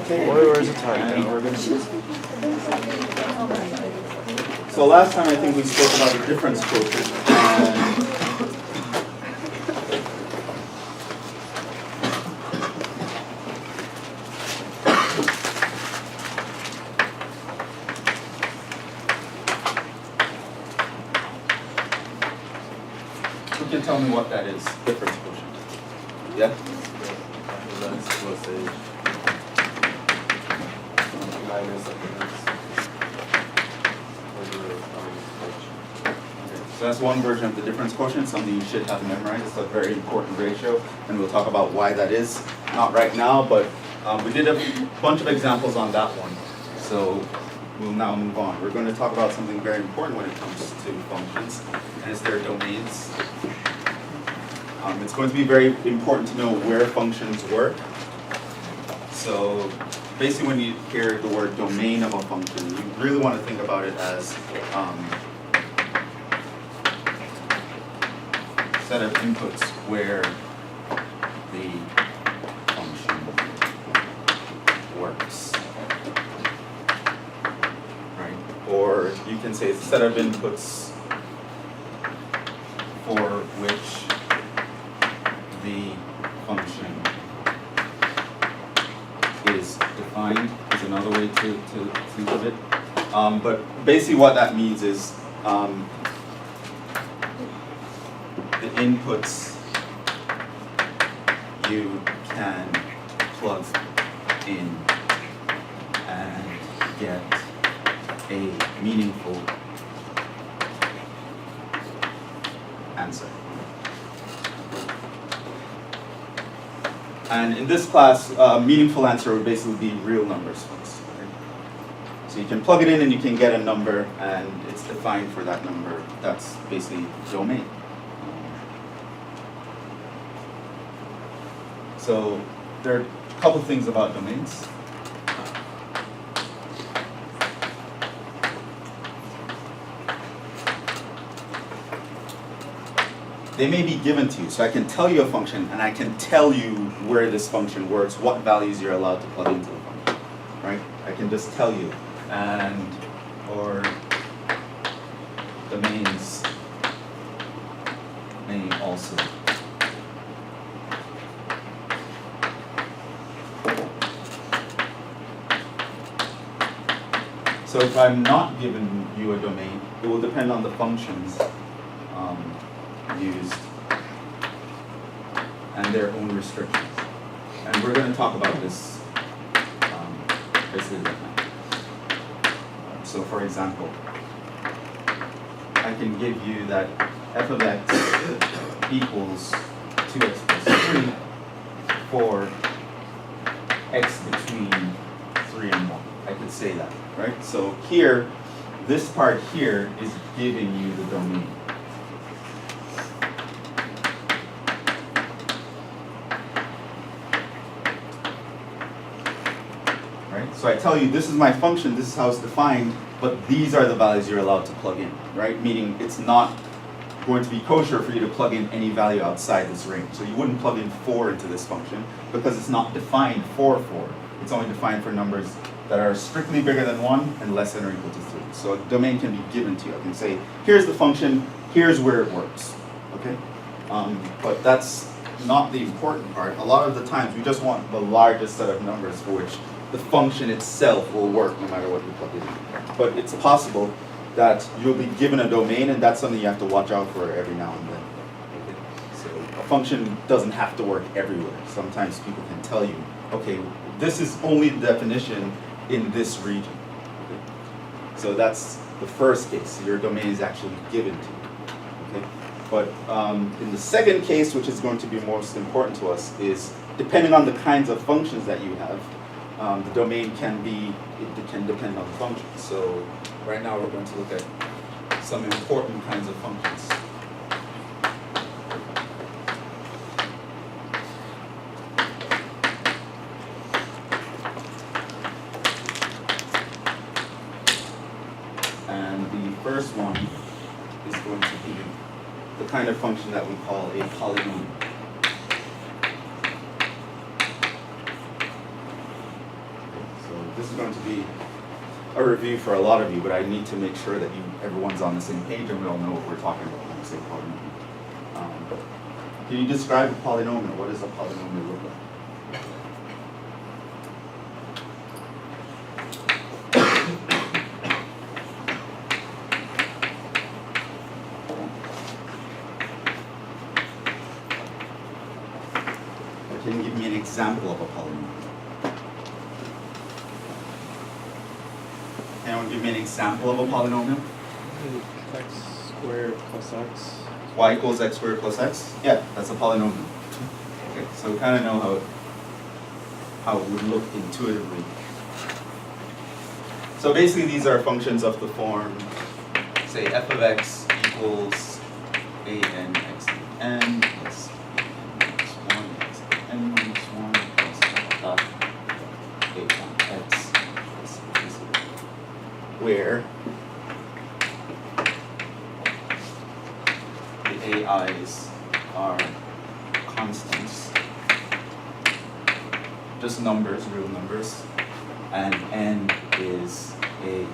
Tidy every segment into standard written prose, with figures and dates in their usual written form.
Okay. Where's the time? And we're going to. So last time I think we spoke about the difference quotient. And who can tell me what that is? Difference quotient. Yeah? So that's one version of the difference quotient, something you should have memorized. It's a very important ratio, and we'll talk about why that is. Not right now, but we did a bunch of examples on that one. So we'll now move on. We're going to talk about something very important when it comes to functions, and it's their domains. It's going to be very important to know where functions work. So basically when you hear the word domain of a function, you really want to think about it as set of inputs where the function works, right? Or you can say set of inputs for which the function is defined is another way to think of it. But basically what that means is the inputs you can plug in and get a meaningful answer. And in this class, meaningful answer would basically be real numbers. Right? So you can plug it in and you can get a number, and it's defined for that number. That's basically domain. So there are a couple things about domains. They may be given to you. So I can tell you a function, and I can tell you where this function works, what values you're allowed to plug into the function, right? I can just tell you. And, or domains may also so if I'm not giving you a domain, it will depend on the functions used and their own restrictions. And we're going to talk about this basically right now. So for example, I can give you that f of x equals 2x plus 3 for x between 3 and 1. I could say that, right? So here, this part here is giving you the domain. Right? So I tell you, this is my function, this is how it's defined, but these are the values you're allowed to plug in, right? Meaning it's not going to be kosher for you to plug in any value outside this range. So you wouldn't plug in 4 into this function because it's not defined for 4. It's only defined for numbers that are strictly bigger than 1 and less than or equal to 3. So a domain can be given to you. I can say, here's the function, here's where it works, okay? But that's not the important part. A lot of the times we just want the largest set of numbers for which the function itself will work no matter what you plug it in. But it's possible that you'll be given a domain, and that's something you have to watch out for every now and then. Okay? So a function doesn't have to work everywhere. Sometimes people can tell you, okay, this is only the definition in this region. Okay? So that's the first case. Your domain is actually given to you. Okay? But in the second case, which is going to be most important to us, is depending on the kinds of functions that you have, the domain can depend on the function. So right now we're going to look at some important kinds of functions. And the first one is going to be the kind of function that we call a polynomial. this is going to be a review for a lot of you, but I need to make sure that everyone's on the same page and we all know what we're talking about when we say polynomial. Can you describe a polynomial? What does a polynomial look like? Can you give me an example of a polynomial? Anyone give me an example of a polynomial? X squared plus x. Y equals x squared plus x? Yeah, that's a polynomial. Okay, so we kind of know how it would look intuitively. So basically these are functions of the form, say f of x equals a n x n plus a n x 1 x n minus 1 plus dot a on x plus b, where the AI's are constants, just numbers, real numbers, and n is a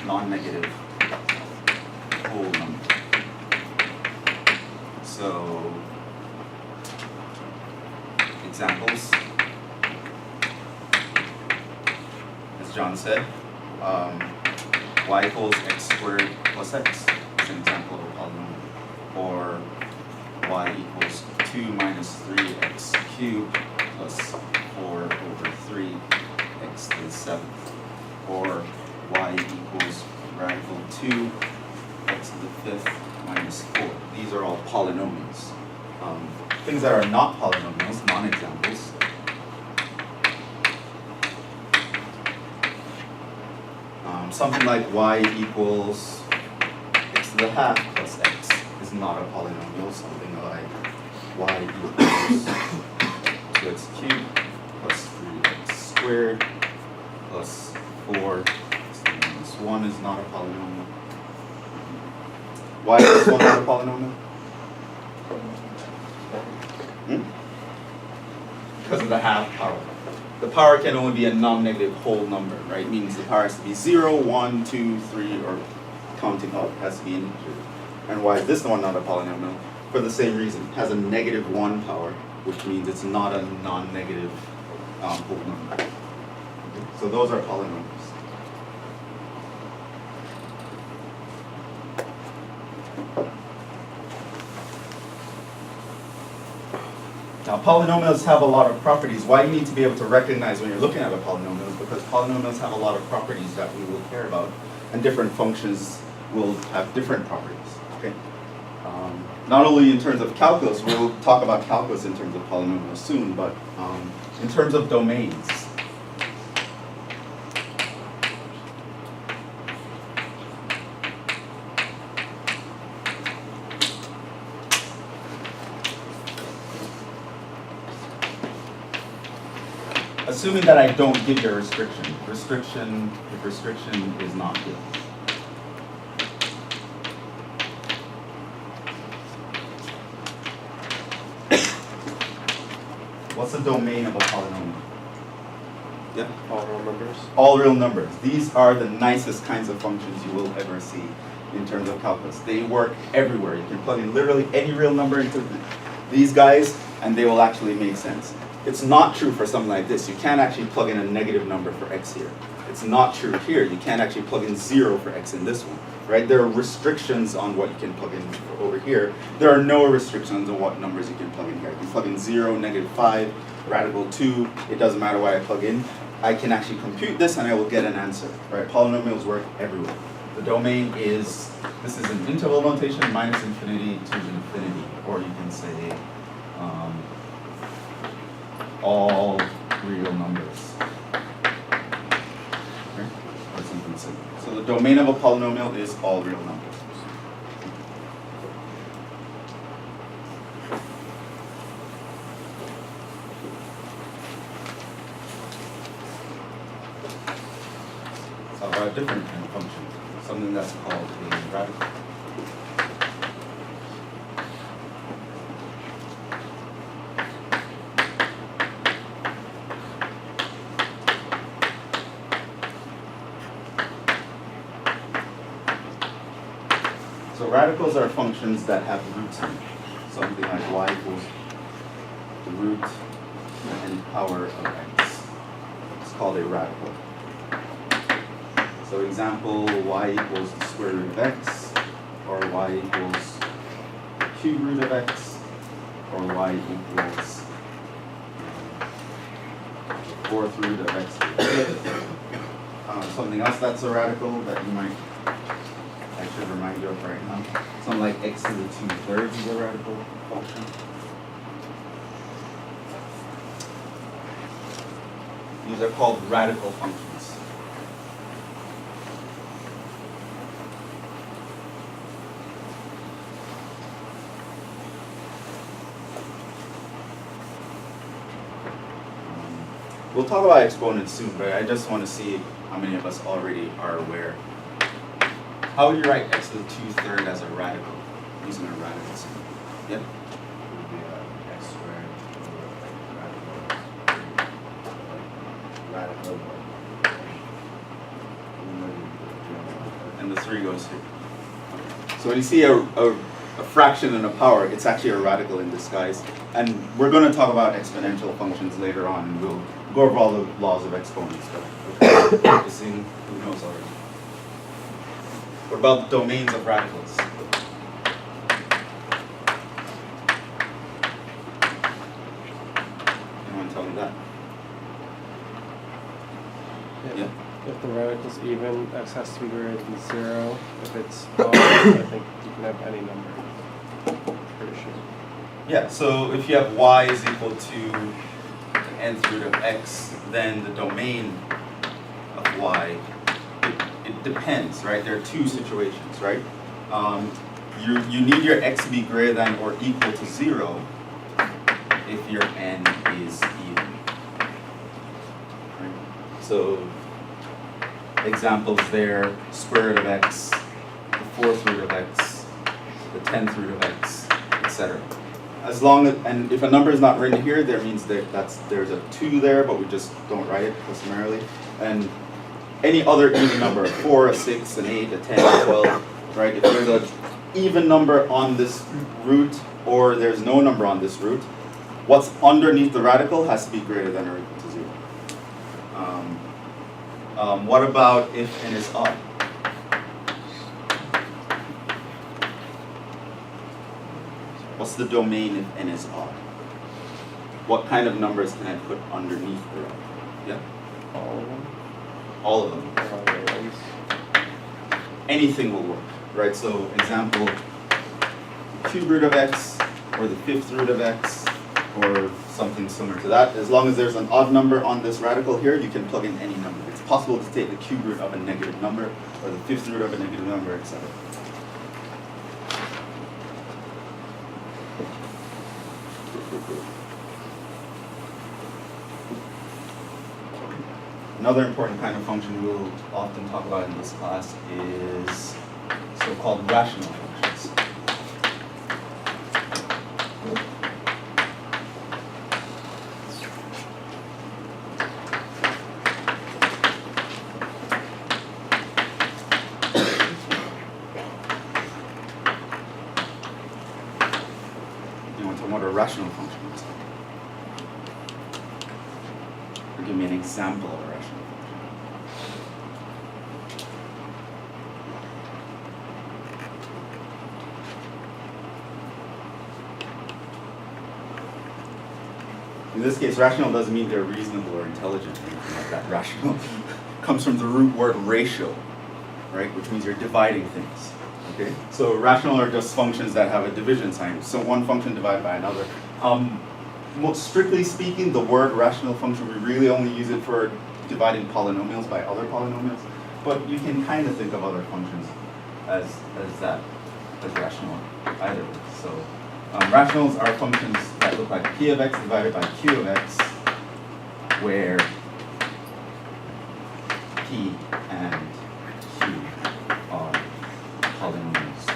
non-negative whole number. So, examples, as John said, y equals x squared plus x is an example of a polynomial, or y equals 2 minus 3x cubed plus 4 over 3 x to the 7th, or y equals radical 2 x to the 5th minus 4. These are all polynomials. Things that are not polynomials, non-examples, something like y equals x to the half plus x is not a polynomial. Something like y equals 2x cubed plus 3x squared plus 4 x to the minus 1 is not a polynomial. Why is this one not a polynomial? Because of the half power. The power can only be a non-negative whole number, right? Means the power has to be 0, 1, 2, 3, or counting up. It has to be an integer. And why is this one not a polynomial? For the same reason. It has a negative 1 power, which means it's not a non-negative whole number. Okay? So those are polynomials. Now, polynomials have a lot of properties. Why you need to be able to recognize when you're looking at a polynomial is because polynomials have a lot of properties that we will care about, and different functions will have different properties. Okay. Not only in terms of calculus, we'll talk about calculus in terms of polynomials soon, but in terms of domains. Assuming that I don't give you a restriction. If restriction is not given. What's the domain of a polynomial? Yeah? All real numbers. All real numbers. These are the nicest kinds of functions you will ever see in terms of calculus. They work everywhere. You can plug in literally any real number into these guys, and they will actually make sense. It's not true for something like this. You can't actually plug in a negative number for x here. It's not true here. You can't actually plug in 0 for x in this one, right? There are restrictions on what you can plug in over here. There are no restrictions on what numbers you can plug in here. You can plug in 0, -5, radical 2. It doesn't matter what I plug in. I can actually compute this and I will get an answer, right? Polynomials work everywhere. The domain is, this is an interval notation, minus infinity to infinity, or you can say all real numbers. Okay? Or something simple. So the domain of a polynomial is all real numbers. So about a different kind of function, something that's called a radical. radicals are functions that have roots in it. Something like y equals the root and power of x. It's called a radical. So example, y equals the square root of x, or y equals the cube root of x, or y equals the fourth root of x to the fifth. Something else that's a radical that you might, I should remind you of right now. Something like x to the 2/3 is a radical function. These are called radical functions. We'll talk about exponents soon, but I just want to see how many of us already are aware. How would you write x to the 2/3 as a radical, using a radical symbol? Yep. It would be x squared or radical. And the 3 goes here. So when you see a fraction and a power, it's actually a radical in disguise. And we're going to talk about exponential functions later on, and we'll go over all the laws of exponents. But practicing, who knows already. What about the domains of radicals? Anyone tell me that? Yeah. If the radical's even, x has to be greater than 0. If it's odd, I think you can have any number. Pretty sure. Yeah, so if you have y is equal to the nth root of x, then the domain of y, it depends, right? There are two situations, right? You need your x to be greater than or equal to 0 if your n is even. Right? So examples there, square root of x, the fourth root of x, the 10th root of x, etc. As long as, and if a number is not written here, that means that there's a 2 there, but we just don't write it customarily. And any other even number, 4, a 6, an 8, a 10, a 12, right? If there's an even number on this root, or there's no number on this root, what's underneath the radical has to be greater than or equal to 0. What about if n is odd? What's the domain if n is odd? What kind of numbers can I put underneath the radical? Yeah? All of them? All of them. Or all the ones? Anything will work, right? So example, cube root of x, or the 5th root of x, or something similar to that. As long as there's an odd number on this radical here, you can plug in any number. It's possible to take the cube root of a negative number, or the 5th root of a negative number, etc. Another important kind of function we'll often talk about in this class is so-called rational functions. You want to know what a rational function is? Or give me an example of a rational function. In this case, rational doesn't mean they're reasonable or intelligent or anything like that. Rational comes from the root word ratio, right? Which means you're dividing things. Okay? So rational are just functions that have a division sign. So one function divided by another. Most strictly speaking, the word rational function, we really only use it for dividing polynomials by other polynomials. But you can kind of think of other functions as rational either way. So rationals are functions that look like p of x divided by q of x, where p and q are polynomials.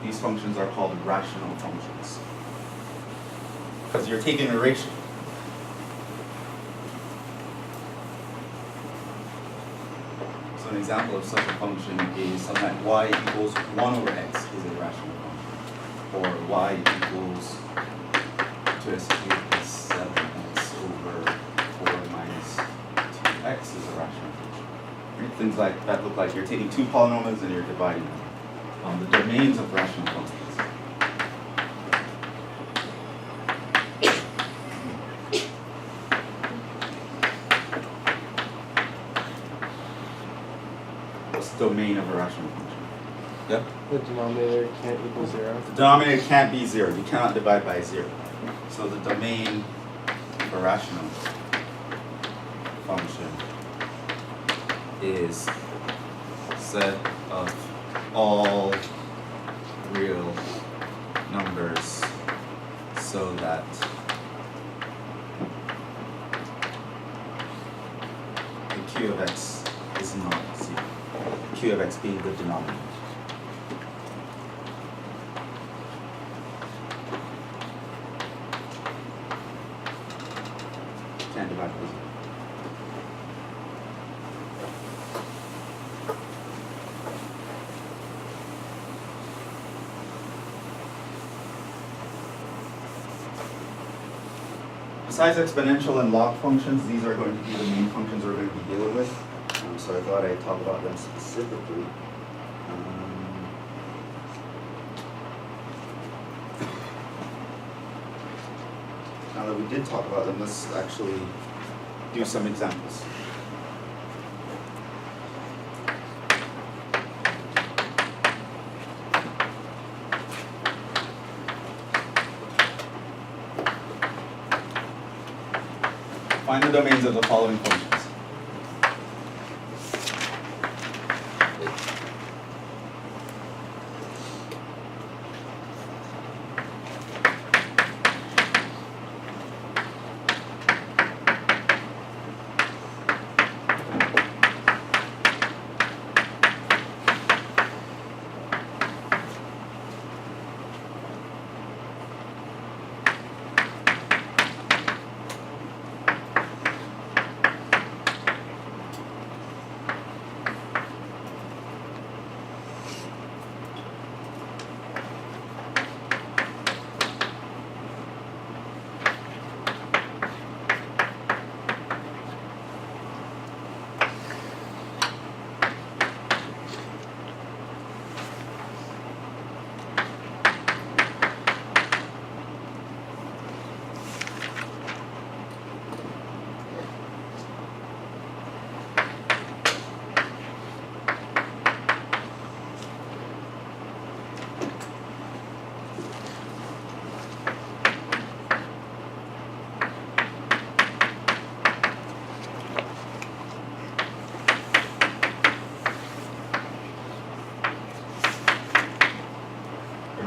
These functions are called rational functions because you're taking a ratio. So So an example of such a function is something like y equals 1 over x is a rational function. Or y equals 2x is 7x over 4 minus 2x is a rational function. Right? Things like that look like you're taking two polynomials and you're dividing them on the domains of rational functions. What's the domain of a rational function? Yep. The denominator can't equal 0. The denominator can't be 0. You cannot divide by 0. So the domain of a rational function is set of all real numbers so that the q of x is not 0. Q of x being the denominator. Can't divide by 0. Besides exponential and log functions, these are going to be the main functions we're going to be dealing with. So I thought I'd talk about them specifically. Now that we did talk about them, let's actually do some examples. Find the domains of the following functions.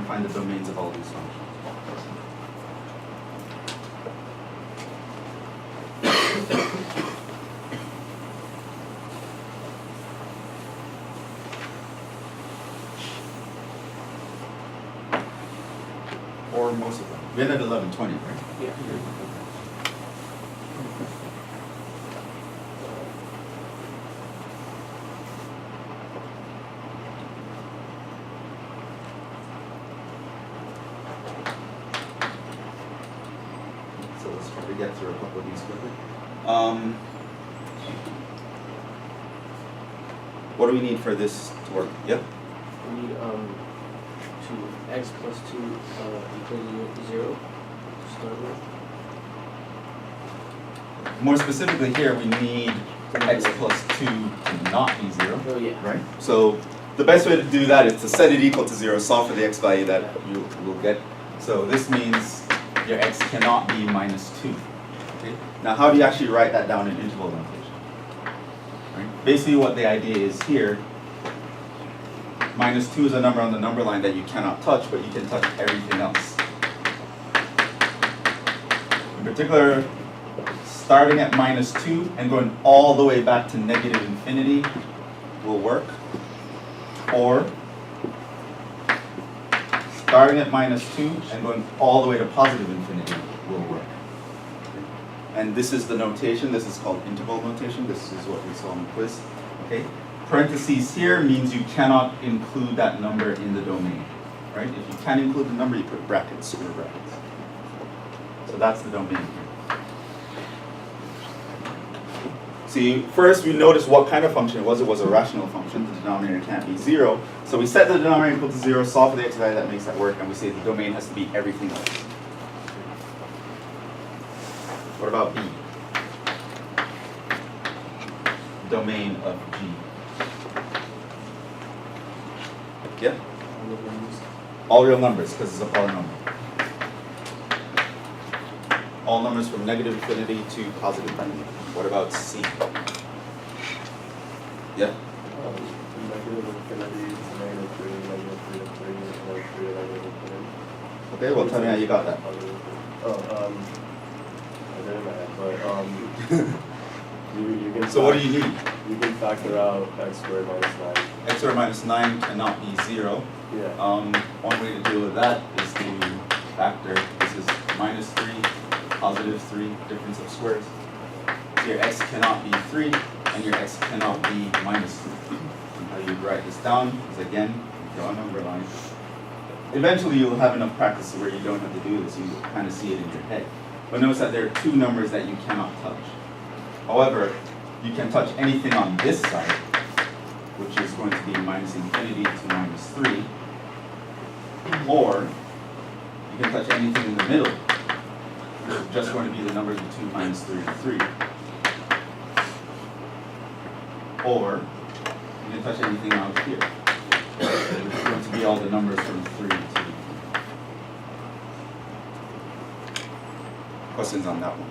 Find the domains of all these functions. Or most of them. We had at 11:20, right? Yeah. So let's try to get through a couple of these quickly. What do we need for this to work? Yep. We need to x plus 2 equals 0 to start with. More specifically here, we need x plus 2 to not be 0. Oh yeah. Right? So the best way to do that is to set it equal to 0, solve for the x value that you will get. So this means your x cannot be minus 2. Okay? Now how do you actually write that down in interval notation? Right? Basically what the idea is here, minus 2 is a number on the number line that you cannot touch, but you can touch everything else. In particular, starting at minus 2 and going all the way back to negative infinity will work. Or starting at minus 2 and going all the way to positive infinity will work. And this is the notation. This is called interval notation. This is what we saw in the quiz. Okay. Parentheses here means you cannot include that number in the domain, right? If you can include the number, you put brackets, square brackets. So that's the domain here. See, first we noticed what kind of function it was. It was a rational function. The denominator can't be 0. So we set the denominator equal to 0, solve for the x value that makes that work, and we say the domain has to be everything else. What about B? Domain of G. Yeah? All real numbers, because it's a polynomial. All numbers from negative infinity to positive infinity. What about C? Yeah? Negative infinity to negative 3 to 3, negative 3 to negative infinity. Okay, well tell me how you got that. I did it in my head, but you can. So what do you need? You can factor out x squared minus 9. X squared minus 9 cannot be 0. Yeah. One way to deal with that is to factor. This is minus 3, positive 3, difference of squares. Your x cannot be 3, and your x cannot be minus 3. And how you write this down is, again, draw a number line. Eventually you'll have enough practice where you don't have to do this, you kind of see it in your head. But notice that there are two numbers that you cannot touch. However, you can touch anything on this side, which is going to be minus infinity to minus 3, or you can touch anything in the middle, which is just going to be the numbers between minus 3 and 3. Or you can touch anything out here, which is going to be all the numbers from 3 to 3. Questions on that one?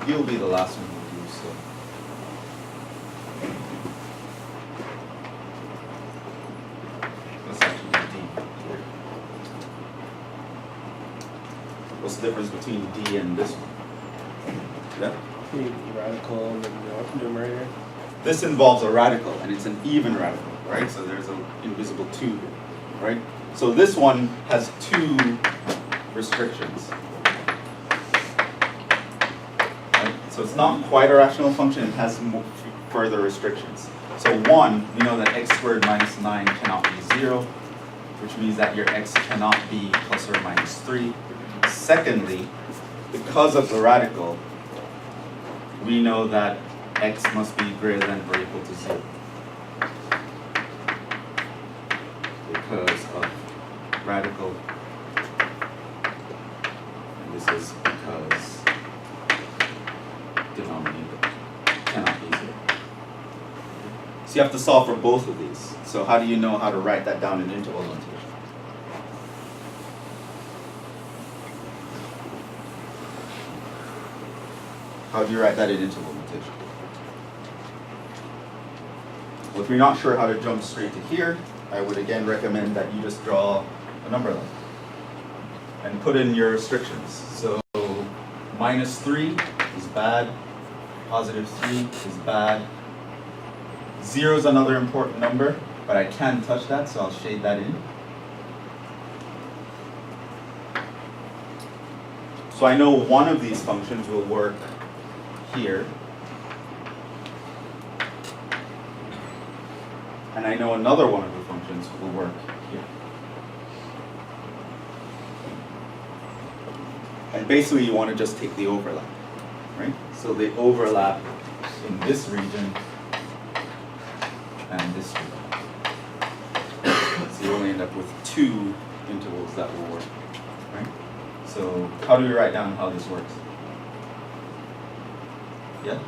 You'll be the last one to do so. Let's actually do D here. What's the difference between D and this one? Yeah? Radical and the numerator. This involves a radical, and it's an even radical, right? So there's an invisible 2 here, right? So this one has 2 restrictions. So it's not quite a rational function, it has further restrictions. So 1, we know that x squared minus 9 cannot be 0, which means that your x cannot be plus or minus 3. Secondly, because of the radical, we know that x must be greater than or equal to 0. Because of radical, and this is because denominator cannot be 0. So you have to solve for both of these. So how do you know how to write that down in interval notation? How do you write that in interval notation? Well, if you're not sure how to jump straight to here, I would again recommend that you just draw a number line and put in your restrictions. So minus 3 is bad, positive 3 is bad. 0 is another important number, but I can touch that, so I'll shade that in. So I know one of these functions will work here. And I know another one of the functions will work here. And basically you want to just take the overlap, right? So they overlap in this region and this region. So you only end up with 2 intervals that will work, right? So how do we write down how this works? Yeah?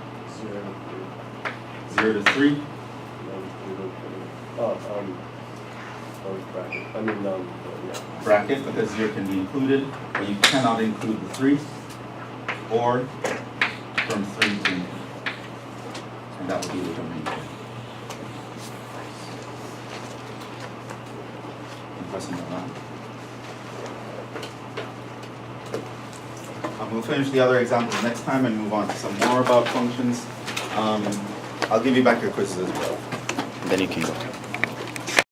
0 to 3. Bracket. I mean, yeah. Bracket, because 0 can be included, but you cannot include the 3, or from 3 to infinity. And that would be the domain. Any questions on that? We'll finish the other examples next time and move on to some more about functions. I'll give you back your quizzes as well, and then you can go.